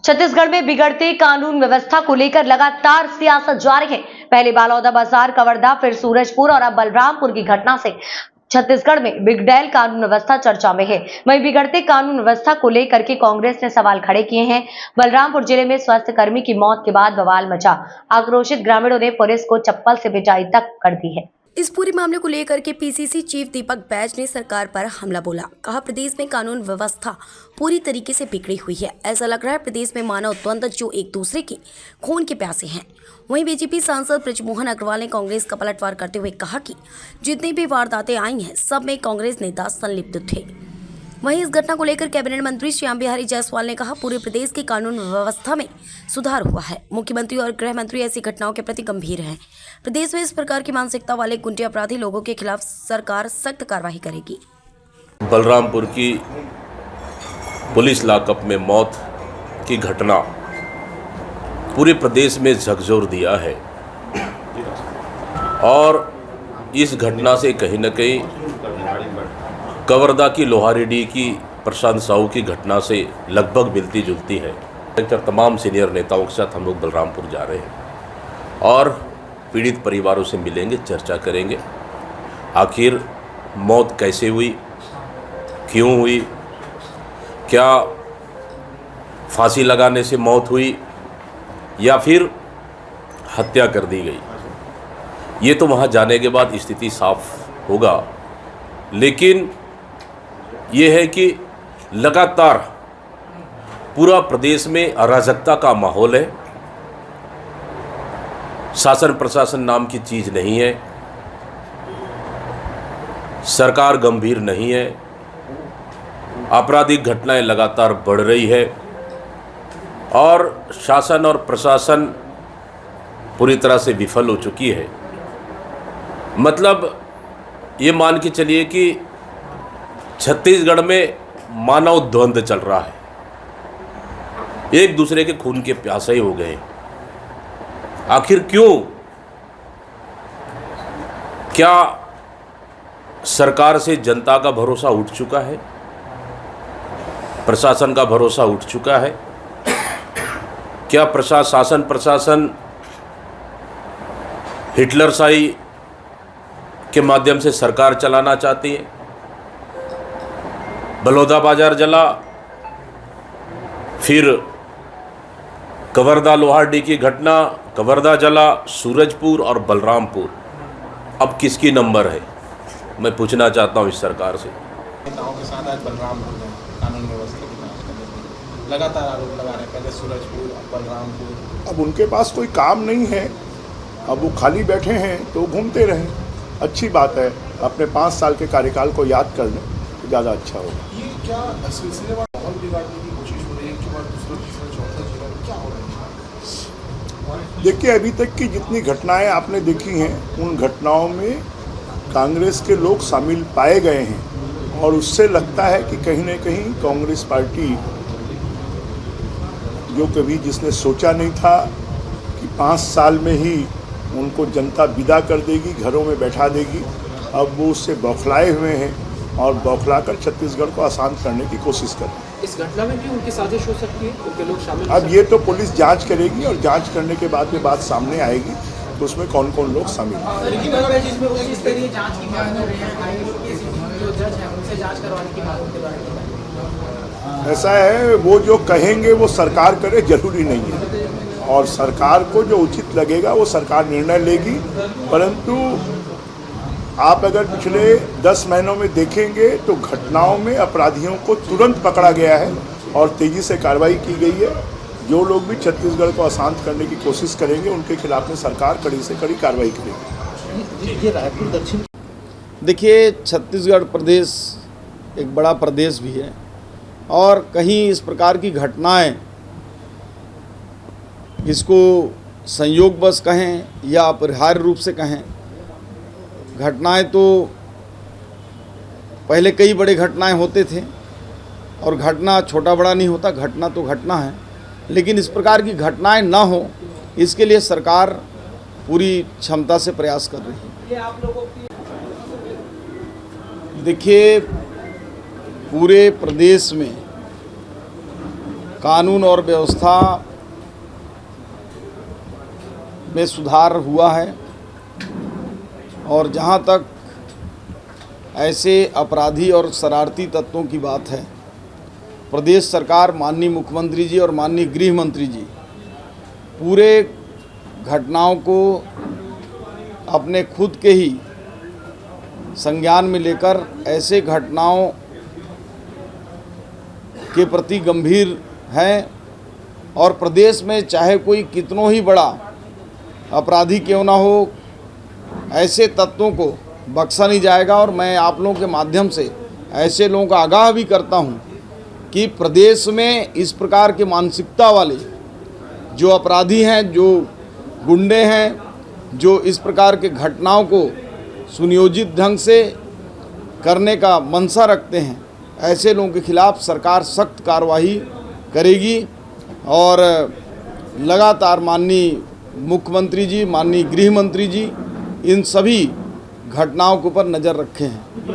छत्तीसगढ़ में बिगड़ते कानून व्यवस्था को लेकर लगातार सियासत जारी है। पहले बालौदा बाजार, कवर्धा, फिर सूरजपुर और अब बलरामपुर की घटना से छत्तीसगढ़ में बिगड़ैल कानून व्यवस्था चर्चा में है। वहीं बिगड़ते कानून व्यवस्था को लेकर के कांग्रेस ने सवाल खड़े किए हैं। बलरामपुर जिले में स्वास्थ्य कर्मी की मौत के बाद बवाल मचा। आक्रोशित ग्रामीणों ने पुलिस को चप्पल से पिटाई तक कर दी है। इस पूरे मामले को लेकर के पीसीसी चीफ दीपक बैज ने सरकार पर हमला बोला। कहा, प्रदेश में कानून व्यवस्था पूरी तरीके से बिगड़ी हुई है। ऐसा लग रहा है प्रदेश में मानव द्वंद्व जो एक दूसरे के खून के प्यासे हैं। वहीं बीजेपी सांसद बृजमोहन अग्रवाल ने कांग्रेस का पलटवार करते हुए कहा कि जितनी भी वारदातें आई हैं सब में कांग्रेस नेता संलिप्त थे। वहीं इस घटना को लेकर कैबिनेट मंत्री श्याम बिहारी जायसवाल ने कहा, पूरे प्रदेश की कानून व्यवस्था में सुधार हुआ है। मुख्यमंत्री और गृह मंत्री ऐसी घटनाओं के प्रति गंभीर हैं। प्रदेश में इस प्रकार की मानसिकता वाले गुंडे अपराधी लोगों के खिलाफ सरकार सख्त कार्रवाई करेगी। बलरामपुर की पुलिस लॉकअप में मौत की घटना पूरे प्रदेश में झकझोर दिया है और इस घटना से कहीं न कहीं कवर्धा की लोहारेडी की प्रशांत साहू की घटना से लगभग मिलती जुलती है। तमाम सीनियर नेताओं के साथ हम लोग बलरामपुर जा रहे हैं और पीड़ित परिवारों से मिलेंगे, चर्चा करेंगे। आखिर मौत कैसे हुई, क्यों हुई, क्या फांसी लगाने से मौत हुई या फिर हत्या कर दी गई, ये तो वहाँ जाने के बाद स्थिति साफ होगा। लेकिन ये है कि लगातार पूरा प्रदेश में अराजकता का माहौल है। शासन प्रशासन नाम की चीज़ नहीं है, सरकार गंभीर नहीं है, आपराधिक घटनाएं लगातार बढ़ रही है और शासन और प्रशासन पूरी तरह से विफल हो चुकी है। मतलब ये मान के चलिए कि छत्तीसगढ़ में मानव द्वंद्व चल रहा है, एक दूसरे के खून के प्यासे हो गए। आखिर क्यों? क्या सरकार से जनता का भरोसा उठ चुका है, प्रशासन का भरोसा उठ चुका है? क्या शासन प्रशासन हिटलरशाही के माध्यम से सरकार चलाना चाहती है? बलौदा बाजार जला, फिर कवर्धा लोहारडी की घटना, कवर्धा जला, सूरजपुर और बलरामपुर। अब किसकी नंबर है, मैं पूछना चाहता हूँ इस सरकार से। नेताओं के साथ आज बलरामपुर में कानून व्यवस्था की जांच करने के लिए लगातार आरोप लगा रहे हैं, पहले सूरजपुर, अब बलरामपुर। अब उनके पास कोई काम नहीं है, अब वो खाली बैठे हैं तो घूमते रहें। अच्छी बात है, अपने 5 साल के कार्यकाल को याद कर लें तो ज़्यादा अच्छा होगा। ये क्या सिलसिलेवार माहौल बिगाड़ने की कोशिश हो रही है? एक के बाद दूसरा, तीसरा, चौथा जिला क्या हो रहा है? देखिए, अभी तक की जितनी घटनाएं आपने देखी हैं उन घटनाओं में कांग्रेस के लोग शामिल पाए गए हैं और उससे लगता है कि कहीं न कहीं कांग्रेस पार्टी, जो कभी जिसने सोचा नहीं था कि 5 साल में ही उनको जनता विदा कर देगी, घरों में बैठा देगी, अब वो उससे बौखलाए हुए हैं और बौखलाकर छत्तीसगढ़ को अशांत करने की कोशिश कर रहे हैं। इस घटना में भी उनकी साजिश हो सकती है, उनके लोग शामिल? अब ये तो पुलिस जांच करेगी और जांच करने के बाद में बात सामने आएगी तो उसमें कौन कौन लोग शामिल हैं। ऐसा है, वो जो कहेंगे वो सरकार करे, जरूरी नहीं है, और सरकार को जो उचित लगेगा वो सरकार निर्णय लेगी। परंतु आप अगर पिछले 10 महीनों में देखेंगे तो घटनाओं में अपराधियों को तुरंत पकड़ा गया है और तेज़ी से कार्रवाई की गई है। जो लोग भी छत्तीसगढ़ को अशांत करने की कोशिश करेंगे उनके खिलाफ में सरकार कड़ी से कड़ी कार्रवाई करेगी। ये रायपुर दक्षिण, देखिए, छत्तीसगढ़ प्रदेश एक बड़ा प्रदेश भी है और कहीं इस प्रकार की घटनाएं, इसको संयोगवश कहें या अपरिहार्य रूप से कहें, घटनाएं तो पहले कई बड़े घटनाएं होते थे और घटना छोटा बड़ा नहीं होता, घटना तो घटना है। लेकिन इस प्रकार की घटनाएं ना हो, इसके लिए सरकार पूरी क्षमता से प्रयास कर रही है। देखिए, पूरे प्रदेश में कानून और व्यवस्था में सुधार हुआ है और जहाँ तक ऐसे अपराधी और शरारती तत्वों की बात है, प्रदेश सरकार, माननीय मुख्यमंत्री जी और माननीय गृह मंत्री जी पूरे घटनाओं को अपने खुद के ही संज्ञान में लेकर ऐसे घटनाओं के प्रति गंभीर हैं और प्रदेश में चाहे कोई कितनों ही बड़ा अपराधी क्यों ना हो, ऐसे तत्वों को बख्शा नहीं जाएगा। और मैं आप लोगों के माध्यम से ऐसे लोगों का आगाह भी करता हूं कि प्रदेश में इस प्रकार के मानसिकता वाले जो अपराधी हैं, जो गुंडे हैं, जो इस प्रकार के घटनाओं को सुनियोजित ढंग से करने का मंशा रखते हैं, ऐसे लोगों के खिलाफ सरकार सख्त कार्रवाई करेगी। और लगातार माननीय मुख्यमंत्री जी, माननीय गृह मंत्री जी इन सभी घटनाओं के ऊपर नज़र रखे हैं।